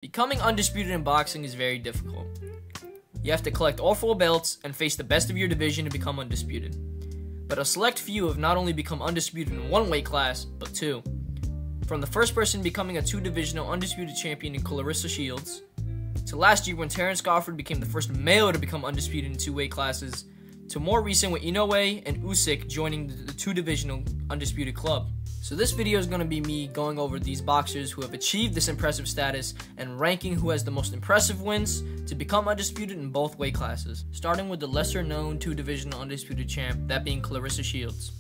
Becoming undisputed in boxing is very difficult. You have to collect all 4 belts and face the best of your division to become undisputed. But a select few have not only become undisputed in 1 weight class, but 2. From the first person becoming a 2-divisional undisputed champion in Claressa Shields, to last year when Terence Crawford became the first male to become undisputed in 2 weight classes, to more recent with Inoue and Usyk joining the 2-divisional undisputed club. So this video is going to be me going over these boxers who have achieved this impressive status and ranking who has the most impressive wins to become undisputed in both weight classes. Starting with the lesser known 2-divisional undisputed champ, that being Claressa Shields.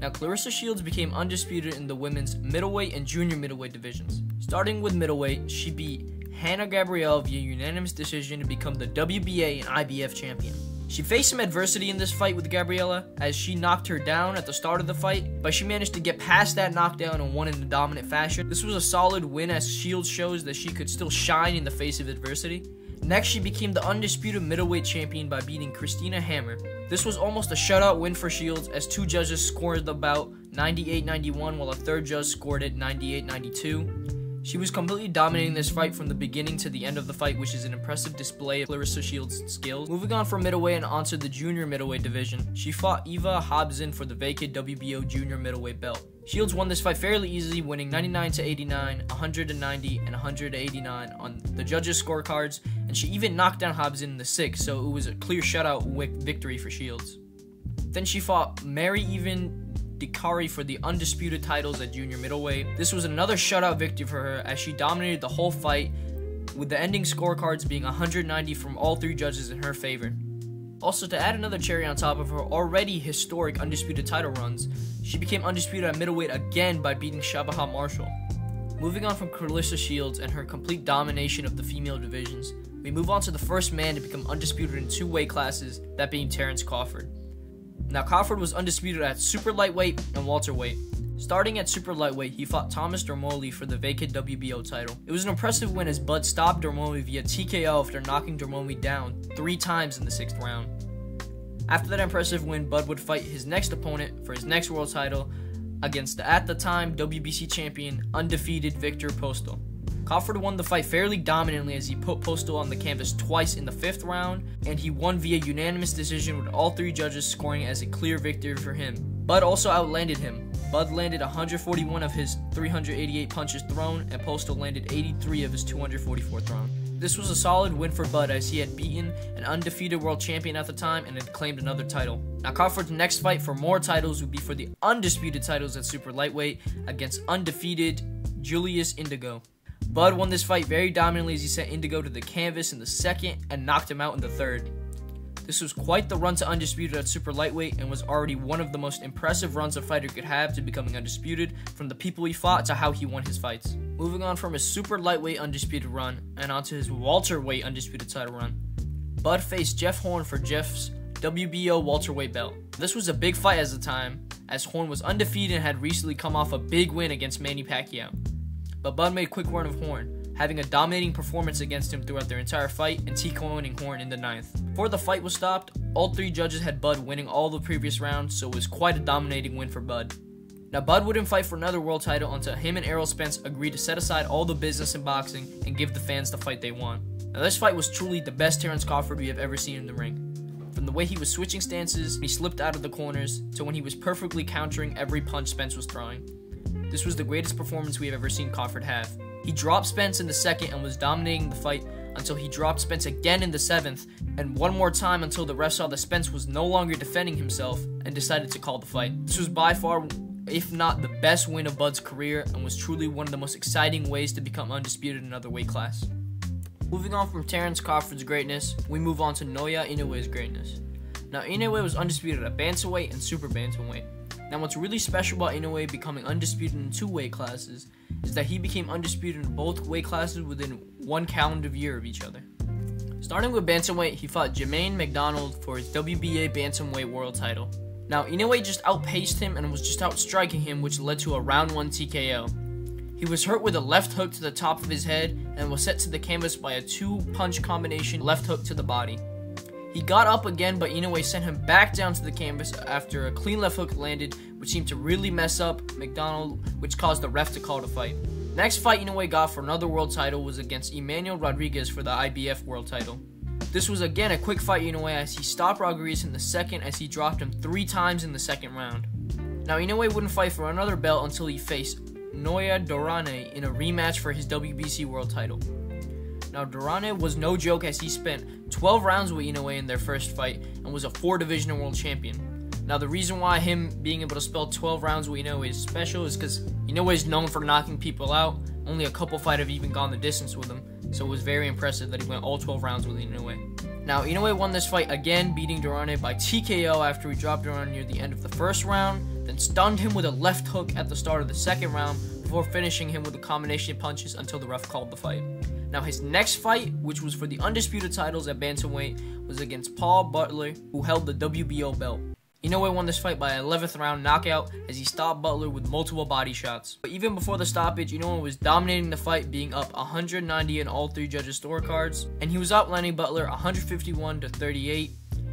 Now Claressa Shields became undisputed in the women's middleweight and junior middleweight divisions. Starting with middleweight, she beat Hanna Gabriel via unanimous decision to become the WBA and IBF champion. She faced some adversity in this fight with Gabriella, as she knocked her down at the start of the fight, but she managed to get past that knockdown and won in a dominant fashion. This was a solid win, as Shields shows that she could still shine in the face of adversity. Next, she became the undisputed middleweight champion by beating Christina Hammer. This was almost a shutout win for Shields, as 2 judges scored the bout 98-91 while a 3rd judge scored it 98-92. She was completely dominating this fight from the beginning to the end of the fight, which is an impressive display of Claressa Shields' skills. Moving on from middleweight and onto the junior middleweight division, she fought Eva Hobson for the vacant WBO junior middleweight belt. Shields won this fight fairly easily, winning 99-89, 190, and 189 on the judges' scorecards, and she even knocked down Hobson in the 6th, so it was a clear shutout victory for Shields. Then she fought Mary Even Dikari for the undisputed titles at junior middleweight. This was another shutout victory for her, as she dominated the whole fight, with the ending scorecards being 190 from all 3 judges in her favor. Also, to add another cherry on top of her already historic undisputed title runs, she became undisputed at middleweight again by beating Shabaha Marshall. Moving on from Claressa Shields and her complete domination of the female divisions, we move on to the first man to become undisputed in 2 weight classes, that being Terence Crawford. Now, Crawford was undisputed at super lightweight and welterweight. Starting at super lightweight, he fought Thomas Dermoli for the vacant WBO title. It was an impressive win, as Bud stopped Dermoli via TKO after knocking Dermoli down 3 times in the 6th round. After that impressive win, Bud would fight his next opponent for his next world title against the, at the time, WBC champion, undefeated Victor Postal. Crawford won the fight fairly dominantly, as he put Postal on the canvas twice in the 5th round, and he won via unanimous decision with all 3 judges scoring as a clear victory for him. Bud also outlanded him. Bud landed 141 of his 388 punches thrown, and Postal landed 83 of his 244 thrown. This was a solid win for Bud, as he had beaten an undefeated world champion at the time and had claimed another title. Now Crawford's next fight for more titles would be for the undisputed titles at super lightweight against undefeated Julius Indigo. Bud won this fight very dominantly, as he sent Indigo to the canvas in the 2nd and knocked him out in the 3rd. This was quite the run to undisputed at super lightweight, and was already one of the most impressive runs a fighter could have to becoming undisputed, from the people he fought to how he won his fights. Moving on from his super lightweight undisputed run and onto his welterweight undisputed title run, Bud faced Jeff Horn for Jeff's WBO welterweight belt. This was a big fight at the time, as Horn was undefeated and had recently come off a big win against Manny Pacquiao. But Bud made quick work of Horn, having a dominating performance against him throughout their entire fight and TKOing Horn in the 9th. Before the fight was stopped, all 3 judges had Bud winning all the previous rounds, so it was quite a dominating win for Bud. Now Bud wouldn't fight for another world title until him and Errol Spence agreed to set aside all the business in boxing and give the fans the fight they want. Now this fight was truly the best Terence Crawford we have ever seen in the ring. From the way he was switching stances, he slipped out of the corners, to when he was perfectly countering every punch Spence was throwing. This was the greatest performance we have ever seen Crawford have. He dropped Spence in the 2nd and was dominating the fight until he dropped Spence again in the 7th, and one more time until the ref saw that Spence was no longer defending himself and decided to call the fight. This was by far, if not the best win of Bud's career, and was truly one of the most exciting ways to become undisputed in another weight class. Moving on from Terence Crawford's greatness, we move on to Naoya Inoue's greatness. Now Inoue was undisputed at bantamweight and super bantamweight. Now what's really special about Inoue becoming undisputed in 2 weight classes is that he became undisputed in both weight classes within 1 calendar year of each other. Starting with bantamweight, he fought Jermaine McDonald for his WBA bantamweight world title. Now Inoue just outpaced him and was just outstriking him, which led to a round 1 TKO. He was hurt with a left hook to the top of his head and was set to the canvas by a 2-punch combination left hook to the body. He got up again, but Inoue sent him back down to the canvas after a clean left hook landed, which seemed to really mess up McDonald, which caused the ref to call the fight. Next fight Inoue got for another world title was against Emmanuel Rodriguez for the IBF world title. This was again a quick fight Inoue as he stopped Rodriguez in the second as he dropped him 3 times in the second round. Now Inoue wouldn't fight for another belt until he faced Noya Dorane in a rematch for his WBC world title. Now Dorane was no joke as he spent 12 rounds with Inoue in their first fight and was a 4-division world champion. Now the reason why him being able to spell 12 rounds with Inoue is special is because Inoue is known for knocking people out. Only a couple fights have even gone the distance with him, so it was very impressive that he went all 12 rounds with Inoue. Now Inoue won this fight again, beating Dorane by TKO after he dropped Dorane near the end of the first round, then stunned him with a left hook at the start of the second round before finishing him with a combination of punches until the ref called the fight. Now his next fight, which was for the undisputed titles at bantamweight, was against Paul Butler, who held the WBO belt. Inoue won this fight by an 11th round knockout as he stopped Butler with multiple body shots. But even before the stoppage, Inoue was dominating the fight, being up 190 in all 3 judges' scorecards, and he was outlanding Butler 151 to 38,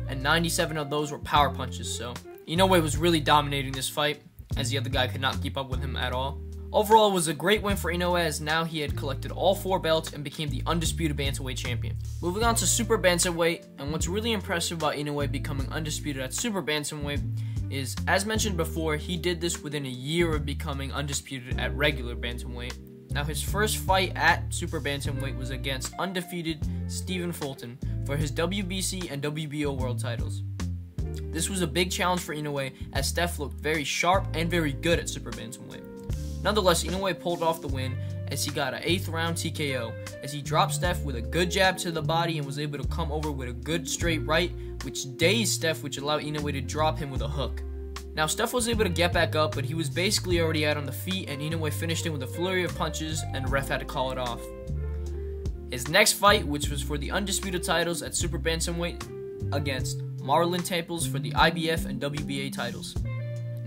and 97 of those were power punches. So Inoue was really dominating this fight as the other guy could not keep up with him at all. Overall, it was a great win for Inoue as now he had collected all 4 belts and became the undisputed bantamweight champion. Moving on to super bantamweight, and what's really impressive about Inoue becoming undisputed at super bantamweight is, as mentioned before, he did this within a year of becoming undisputed at regular bantamweight. Now his first fight at super bantamweight was against undefeated Stephen Fulton for his WBC and WBO world titles. This was a big challenge for Inoue as Steph looked very sharp and very good at super bantamweight. Nonetheless, Inoue pulled off the win as he got an 8th round TKO as he dropped Steph with a good jab to the body and was able to come over with a good straight right, which dazed Steph, which allowed Inoue to drop him with a hook. Now Steph was able to get back up, but he was basically already out on the feet, and Inoue finished him with a flurry of punches and the ref had to call it off. His next fight, which was for the undisputed titles at super bantamweight, against Marlon Taples for the IBF and WBA titles.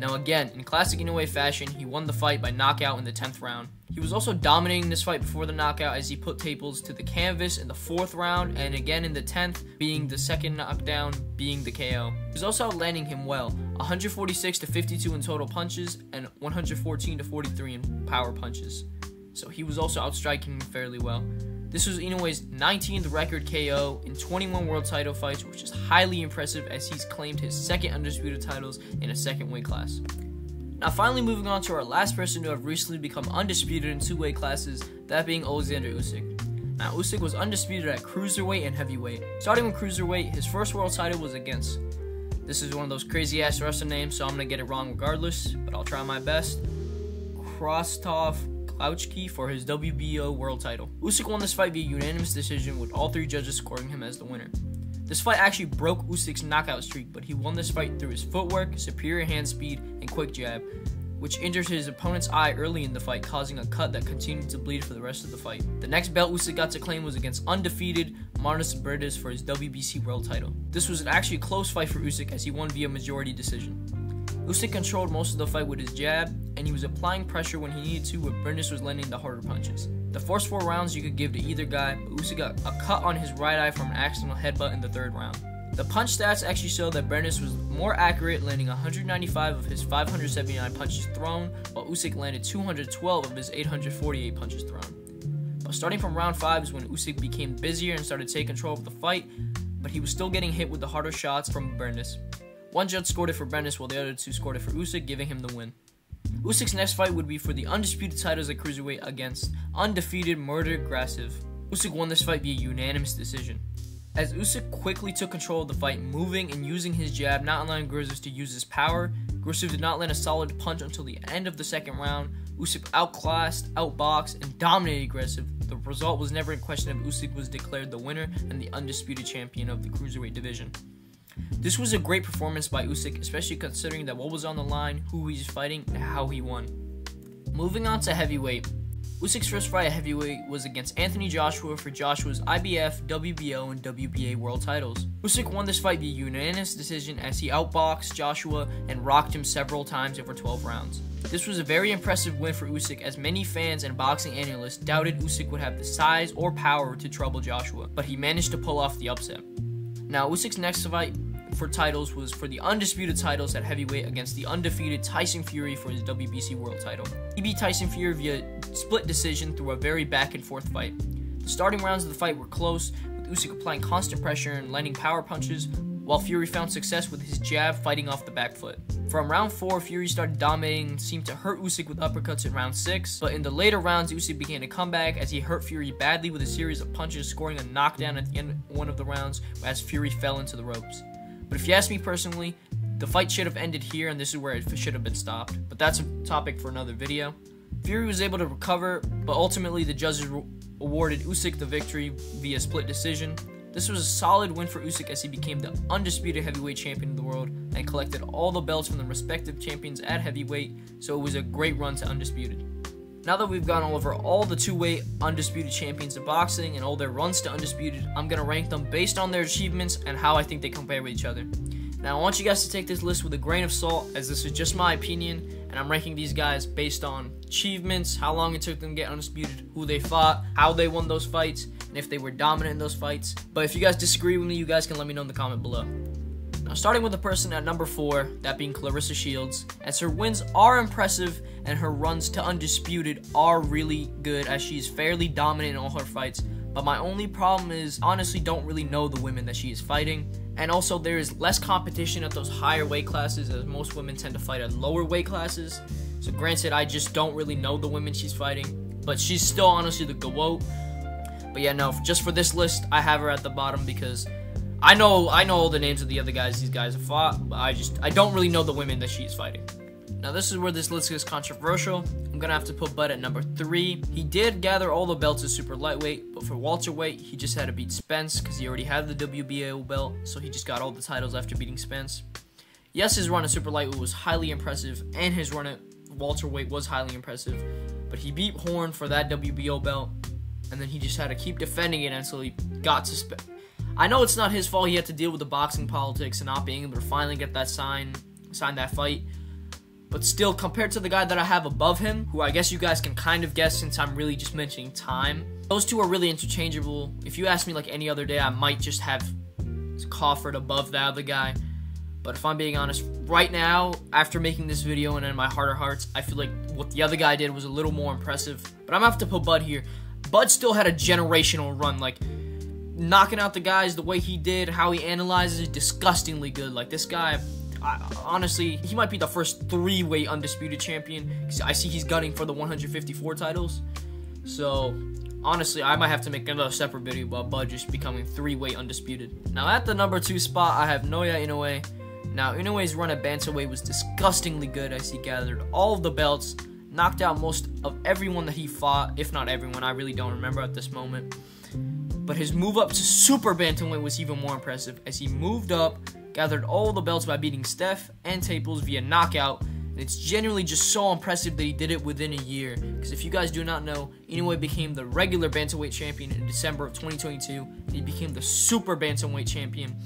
Now again, in classic Inoue fashion, he won the fight by knockout in the 10th round. He was also dominating this fight before the knockout as he put Taples to the canvas in the 4th round and again in the 10th, being the second knockdown, being the KO. He was also outlanding him well, 146 to 52 in total punches and 114 to 43 in power punches. So he was also outstriking him fairly well. This was Inoue's 19th record KO in 21 world title fights, which is highly impressive as he's claimed his 2nd undisputed titles in a 2nd weight class. Now finally moving on to our last person to have recently become undisputed in 2 weight classes, that being Alexander Usyk. Now Usyk was undisputed at cruiserweight and heavyweight. Starting with cruiserweight, his first world title was against, this is one of those crazy ass wrestler names, so I'm going to get it wrong regardless, but I'll try my best, Krostov Klauchki for his WBO world title. Usyk won this fight via unanimous decision with all 3 judges scoring him as the winner. This fight actually broke Usyk's knockout streak, but he won this fight through his footwork, superior hand speed, and quick jab, which injured his opponent's eye early in the fight, causing a cut that continued to bleed for the rest of the fight. The next belt Usyk got to claim was against undefeated Marlon Taples for his WBC world title. This was actually a close fight for Usyk as he won via majority decision. Usyk controlled most of the fight with his jab, and he was applying pressure when he needed to, where Brindis was landing the harder punches. The first 4 rounds you could give to either guy, but Usyk got a cut on his right eye from an accidental headbutt in the 3rd round. The punch stats actually show that Brindis was more accurate, landing 195 of his 579 punches thrown, while Usyk landed 212 of his 848 punches thrown. But starting from round 5 is when Usyk became busier and started taking control of the fight, but he was still getting hit with the harder shots from Brindis. One judge scored it for Brindis while the other 2 scored it for Usyk, giving him the win. Usyk's next fight would be for the undisputed titles at cruiserweight against undefeated Murder Grasov. Usyk won this fight via unanimous decision. As Usyk quickly took control of the fight, moving and using his jab, not allowing Grasov to use his power, Grasov did not land a solid punch until the end of the 2nd round. Usyk outclassed, outboxed, and dominated Grasov. The result was never in question if Usyk was declared the winner and the undisputed champion of the cruiserweight division. This was a great performance by Usyk, especially considering that what was on the line, who he's fighting, and how he won. Moving on to heavyweight. Usyk's first fight at heavyweight was against Anthony Joshua for Joshua's IBF, WBO, and WBA world titles. Usyk won this fight via unanimous decision as he outboxed Joshua and rocked him several times over 12 rounds. This was a very impressive win for Usyk as many fans and boxing analysts doubted Usyk would have the size or power to trouble Joshua, but he managed to pull off the upset. Now Usyk's next fight for titles was for the undisputed titles at heavyweight against the undefeated Tyson Fury for his WBC world title. He beat Tyson Fury via split decision through a very back and forth fight. The starting rounds of the fight were close, with Usyk applying constant pressure and landing power punches, while Fury found success with his jab fighting off the back foot. From round 4, Fury started dominating and seemed to hurt Usyk with uppercuts in round 6, but in the later rounds, Usyk began to come back as he hurt Fury badly with a series of punches, scoring a knockdown at the end of one of the rounds as Fury fell into the ropes. But if you ask me personally, the fight should have ended here, and this is where it should have been stopped, but that's a topic for another video. Fury was able to recover, but ultimately the judges awarded Usyk the victory via split decision. This was a solid win for Usyk as he became the undisputed heavyweight champion of the world and collected all the belts from the respective champions at heavyweight, so it was a great run to undisputed. Now that we've gone over all the two-weight undisputed champions of boxing and all their runs to undisputed, I'm going to rank them based on their achievements and how I think they compare with each other. Now, I want you guys to take this list with a grain of salt, as this is just my opinion, and I'm ranking these guys based on achievements, how long it took them to get undisputed, who they fought, how they won those fights, and if they were dominant in those fights. But if you guys disagree with me, you guys can let me know in the comment below. Now, starting with the person at number 4, that being Claressa Shields, as her wins are impressive and her runs to undisputed are really good, as she is fairly dominant in all her fights. But my only problem is, honestly, don't really know the women that she is fighting. And also, there is less competition at those higher weight classes, as most women tend to fight at lower weight classes. So granted, I just don't really know the women she's fighting, but she's still honestly the GOAT. But yeah, no, just for this list, I have her at the bottom because I know all the names of the other guys these guys have fought, but I don't really know the women that she is fighting. Now, this is where this list is controversial. I'm going to have to put Bud at number 3. He did gather all the belts as super lightweight, but for welterweight, he just had to beat Spence because he already had the WBO belt, so he just got all the titles after beating Spence. Yes, his run at super lightweight was highly impressive, and his run at welterweight was highly impressive, but he beat Horn for that WBO belt, and then he just had to keep defending it until he got to Spence. I know it's not his fault he had to deal with the boxing politics and not being able to finally get that sign that fight. But still, compared to the guy that I have above him, who I guess you guys can kind of guess since I'm really just mentioning time, those two are really interchangeable. If you ask me like any other day, I might just have Crawford above the other guy. But if I'm being honest, right now, after making this video and in my heart of hearts, I feel like what the other guy did was a little more impressive. But I'm going to have to put Bud here. Bud still had a generational run, like knocking out the guys the way he did, how he analyzes it, disgustingly good. Like this guy, honestly, he might be the first 3-weight undisputed champion. I see he's gunning for the 154 titles. So, honestly, I might have to make another separate video about Bud just becoming 3-weight undisputed. Now, at the number 2 spot, I have Naoya Inoue. Now, Inoue's run at bantamweight was disgustingly good as he gathered all of the belts, knocked out most of everyone that he fought, if not everyone. I really don't remember at this moment. But his move up to super bantamweight was even more impressive as he moved up, gathered all the belts by beating Steph and Staples via knockout, and it's genuinely just so impressive that he did it within a year, because if you guys do not know, Inoue became the regular bantamweight champion in December of 2022, and he became the super bantamweight champion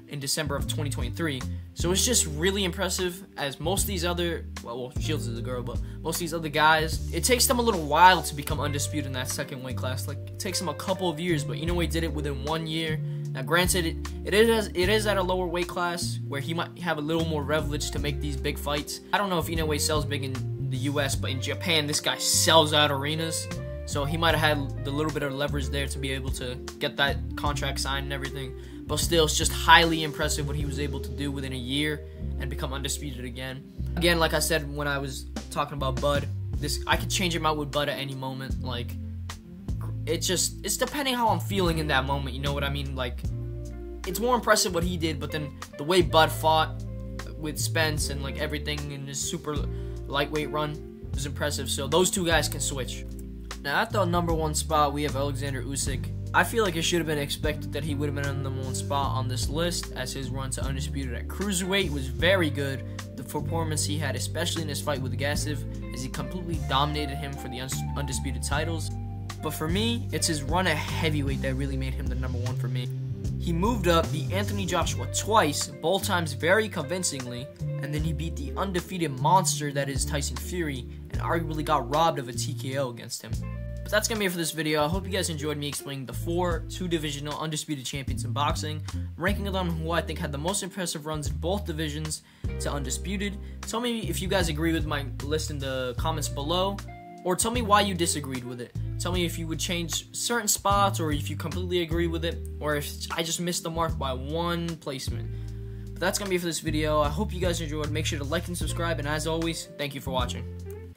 in December of 2023, so it's just really impressive, as most of these other, well, Shields is a girl, but most of these other guys, it takes them a little while to become undisputed in that second weight class. Like, it takes them a couple of years, but Inoue did it within 1 year. Now, granted, it is at a lower weight class where he might have a little more leverage to make these big fights. I don't know if Inoue sells big in the US, but in Japan, this guy sells out arenas. So he might have had the little bit of leverage there to be able to get that contract signed and everything. But still, it's just highly impressive what he was able to do within a year and become undisputed again. Again, like I said when I was talking about Bud, I could change him out with Bud at any moment. Like, it's depending how I'm feeling in that moment, you know what I mean? Like, it's more impressive what he did, but then the way Bud fought with Spence and like everything in his super lightweight run was impressive. So those two guys can switch. Now, at the number 1 spot, we have Alexander Usyk. I feel like it should have been expected that he would have been on the number 1 spot on this list, as his run to undisputed at cruiserweight was very good. The performance he had, especially in his fight with Gassiv, as he completely dominated him for the undisputed titles. But for me, it's his run at heavyweight that really made him the number 1 for me. He moved up, beat Anthony Joshua twice, both times very convincingly, and then he beat the undefeated monster that is Tyson Fury, and arguably got robbed of a TKO against him. But that's going to be it for this video. I hope you guys enjoyed me explaining the 4 two-divisional undisputed champions in boxing, ranking them who I think had the most impressive runs in both divisions to undisputed. Tell me if you guys agree with my list in the comments below. or tell me why you disagreed with it. Tell me if you would change certain spots, or if you completely agree with it, or if I just missed the mark by one placement. But that's going to be it for this video. I hope you guys enjoyed. Make sure to like and subscribe, and as always, thank you for watching.